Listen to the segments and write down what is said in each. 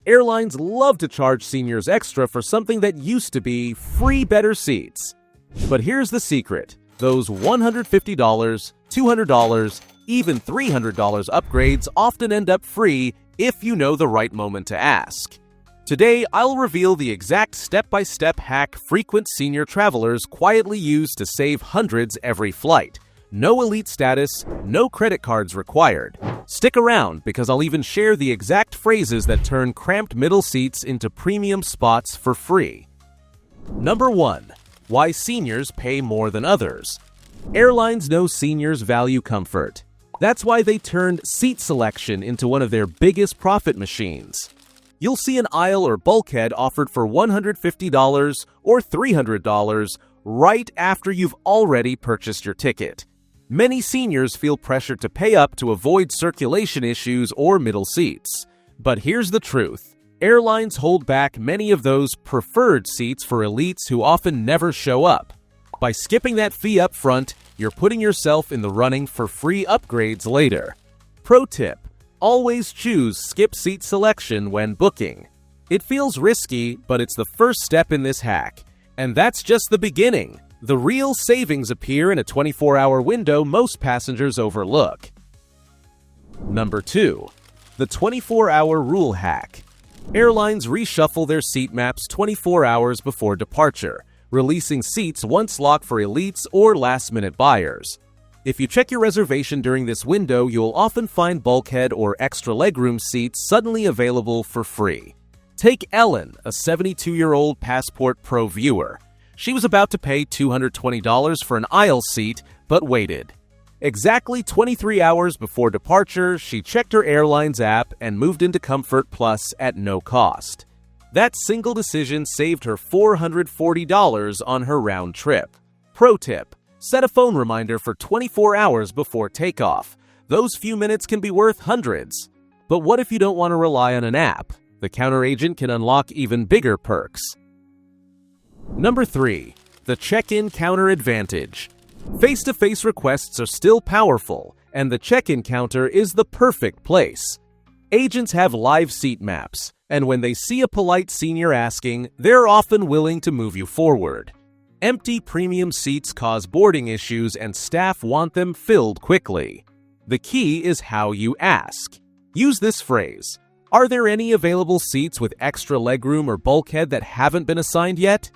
Airlines love to charge seniors extra for something that used to be free better seats. But here's the secret. Those $150, $200, even $300 upgrades often end up free if you know the right moment to ask. Today, I'll reveal the exact step-by-step hack frequent senior travelers quietly use to save hundreds every flight. No elite status, no credit cards required. Stick around because I'll even share the exact phrases that turn cramped middle seats into premium spots for free. Number 1. Why seniors pay more than others. Airlines know seniors value comfort. That's why they turned seat selection into one of their biggest profit machines. You'll see an aisle or bulkhead offered for $150 or $300 right after you've already purchased your ticket. Many seniors feel pressured to pay up to avoid circulation issues or middle seats. But here's the truth. Airlines hold back many of those preferred seats for elites who often never show up. By skipping that fee up front, you're putting yourself in the running for free upgrades later. Pro tip: always choose skip seat selection when booking. It feels risky, but it's the first step in this hack. And that's just the beginning. The real savings appear in a 24-hour window most passengers overlook. Number 2. The 24-hour rule hack. Airlines reshuffle their seat maps 24 hours before departure, releasing seats once locked for elites or last-minute buyers. If you check your reservation during this window, you'll often find bulkhead or extra legroom seats suddenly available for free. Take Ellen, a 72-year-old Passport Pro viewer. She was about to pay $220 for an aisle seat, but waited. Exactly 23 hours before departure, she checked her airline's app and moved into Comfort Plus at no cost. That single decision saved her $440 on her round trip. Pro tip: set a phone reminder for 24 hours before takeoff. Those few minutes can be worth hundreds. But what if you don't want to rely on an app? The counter agent can unlock even bigger perks. Number 3. The check-in counter advantage. Face-to-face requests are still powerful, and the check-in counter is the perfect place. Agents have live seat maps, and when they see a polite senior asking, they're often willing to move you forward. Empty premium seats cause boarding issues, and staff want them filled quickly. The key is how you ask. Use this phrase: are there any available seats with extra legroom or bulkhead that haven't been assigned yet?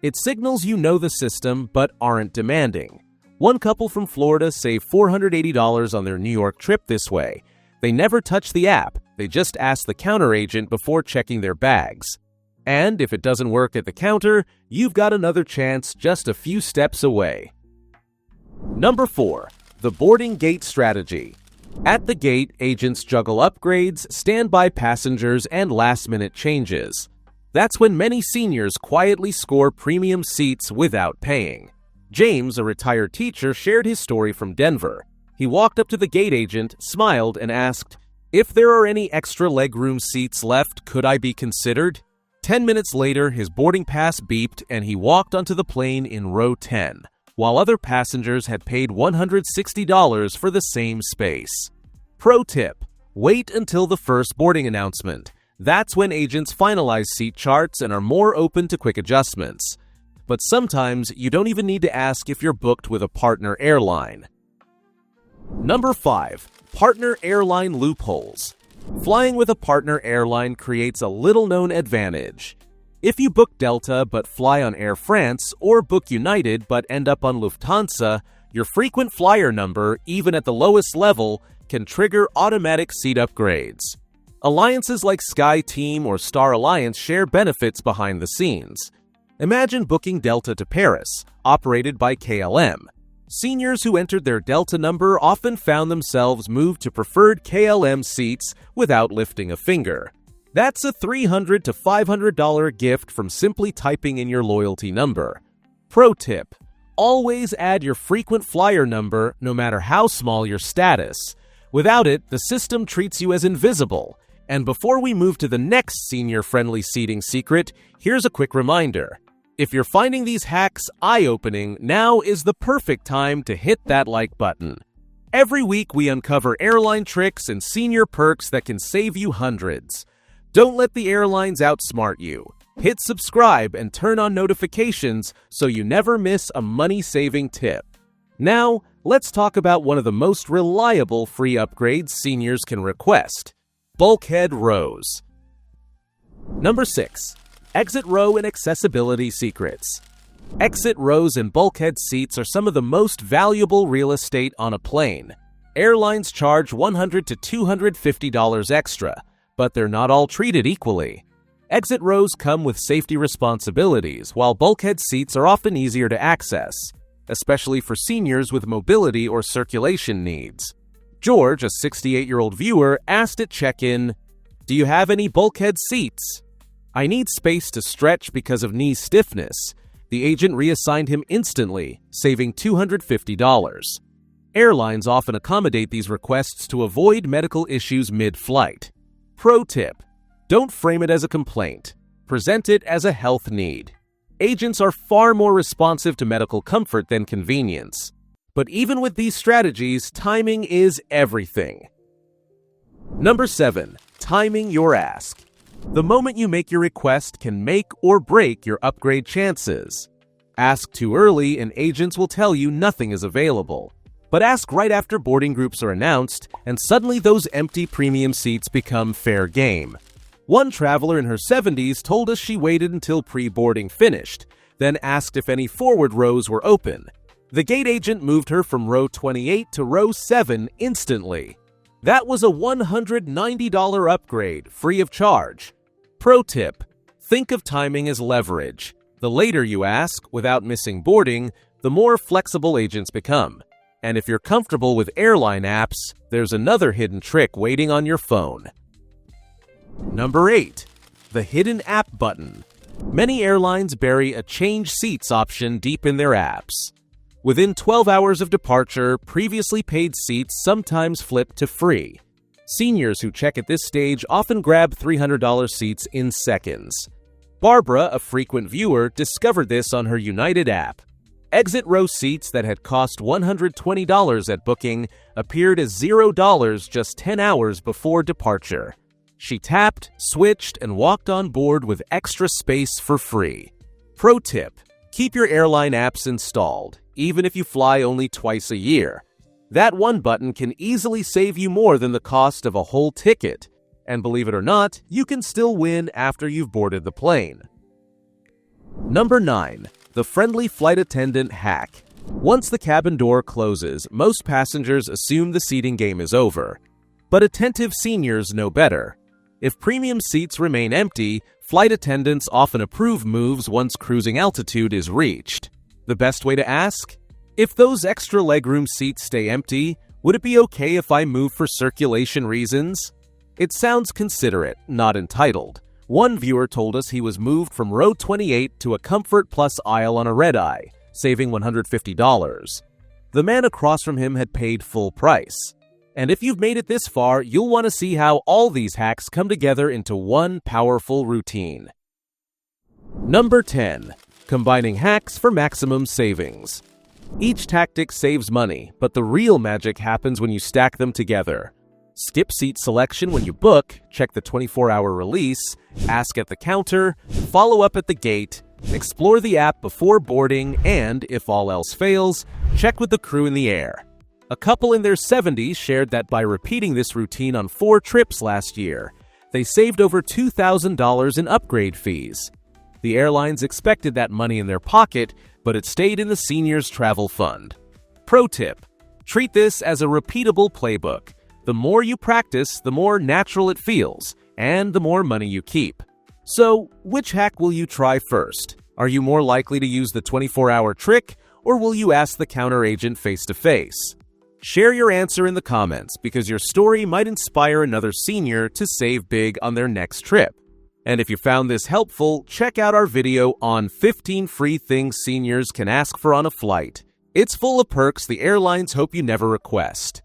It signals you know the system but aren't demanding. One couple from Florida saved $480 on their New York trip this way. They never touched the app, they just asked the counter agent before checking their bags. And if it doesn't work at the counter, you've got another chance just a few steps away. Number 4. The boarding gate strategy. At the gate, agents juggle upgrades, standby passengers, and last-minute changes. That's when many seniors quietly score premium seats without paying. James, a retired teacher, shared his story from Denver. He walked up to the gate agent, smiled, and asked, "If there are any extra legroom seats left, could I be considered?" 10 minutes later, his boarding pass beeped and he walked onto the plane in row 10, while other passengers had paid $160 for the same space. Pro tip: wait until the first boarding announcement. That's when agents finalize seat charts and are more open to quick adjustments. But sometimes you don't even need to ask if you're booked with a partner airline. Number 5. Partner airline loopholes. Flying with a partner airline creates a little-known advantage. If you book Delta but fly on Air France, or book United but end up on Lufthansa, your frequent flyer number, even at the lowest level, can trigger automatic seat upgrades. Alliances like SkyTeam or Star Alliance share benefits behind the scenes. Imagine booking Delta to Paris, operated by KLM. Seniors who entered their Delta number often found themselves moved to preferred KLM seats without lifting a finger. That's a $300 to $500 gift from simply typing in your loyalty number. Pro tip: always add your frequent flyer number no matter how small your status. Without it, the system treats you as invisible. And before we move to the next senior-friendly seating secret, here's a quick reminder. If you're finding these hacks eye-opening, now is the perfect time to hit that like button. Every week we uncover airline tricks and senior perks that can save you hundreds. Don't let the airlines outsmart you. Hit subscribe and turn on notifications so you never miss a money-saving tip. Now, let's talk about one of the most reliable free upgrades seniors can request: bulkhead rows. Number 6. Exit row and accessibility secrets. Exit rows and bulkhead seats are some of the most valuable real estate on a plane. Airlines charge $100 to $250 extra, but they're not all treated equally. Exit rows come with safety responsibilities, while bulkhead seats are often easier to access, especially for seniors with mobility or circulation needs. George, a 68-year-old viewer, asked at check-in, "Do you have any bulkhead seats?" "I need space to stretch because of knee stiffness." The agent reassigned him instantly, saving $250. Airlines often accommodate these requests to avoid medical issues mid-flight. Pro tip: don't frame it as a complaint. Present it as a health need. Agents are far more responsive to medical comfort than convenience. But even with these strategies, timing is everything. Number 7. Timing your ask. The moment you make your request can make or break your upgrade chances. Ask too early and agents will tell you nothing is available. But ask right after boarding groups are announced, and suddenly those empty premium seats become fair game. One traveler in her 70s told us she waited until pre-boarding finished, then asked if any forward rows were open. The gate agent moved her from row 28 to row 7 instantly. That was a $190 upgrade, free of charge. Pro tip: think of timing as leverage. The later you ask, without missing boarding, the more flexible agents become. And if you're comfortable with airline apps, there's another hidden trick waiting on your phone. Number 8. The hidden app button. Many airlines bury a change seats option deep in their apps. Within 12 hours of departure, previously paid seats sometimes flip to free. Seniors who check at this stage often grab $300 seats in seconds. Barbara, a frequent viewer, discovered this on her United app. Exit row seats that had cost $120 at booking appeared as $0 just 10 hours before departure. She tapped, switched, and walked on board with extra space for free. Pro tip: keep your airline apps installed, even if you fly only twice a year. That one button can easily save you more than the cost of a whole ticket. And believe it or not, you can still win after you've boarded the plane. Number 9. The friendly flight attendant hack. Once the cabin door closes, most passengers assume the seating game is over. But attentive seniors know better. If premium seats remain empty, flight attendants often approve moves once cruising altitude is reached. The best way to ask? If those extra legroom seats stay empty, would it be okay if I move for circulation reasons? It sounds considerate, not entitled. One viewer told us he was moved from row 28 to a Comfort Plus aisle on a red-eye, saving $150. The man across from him had paid full price. And if you've made it this far, you'll want to see how all these hacks come together into one powerful routine. Number 10. Combining hacks for maximum savings. Each tactic saves money, but the real magic happens when you stack them together. Skip seat selection when you book, check the 24-hour release, ask at the counter, follow up at the gate, explore the app before boarding, and, if all else fails, check with the crew in the air. A couple in their 70s shared that by repeating this routine on 4 trips last year, they saved over $2,000 in upgrade fees. The airlines expected that money in their pocket, but it stayed in the seniors' travel fund. Pro tip: treat this as a repeatable playbook. The more you practice, the more natural it feels, and the more money you keep. So, which hack will you try first? Are you more likely to use the 24-hour trick, or will you ask the counter agent face-to-face? Share your answer in the comments because your story might inspire another senior to save big on their next trip. And if you found this helpful, check out our video on 15 free things seniors can ask for on a flight. It's full of perks the airlines hope you never request.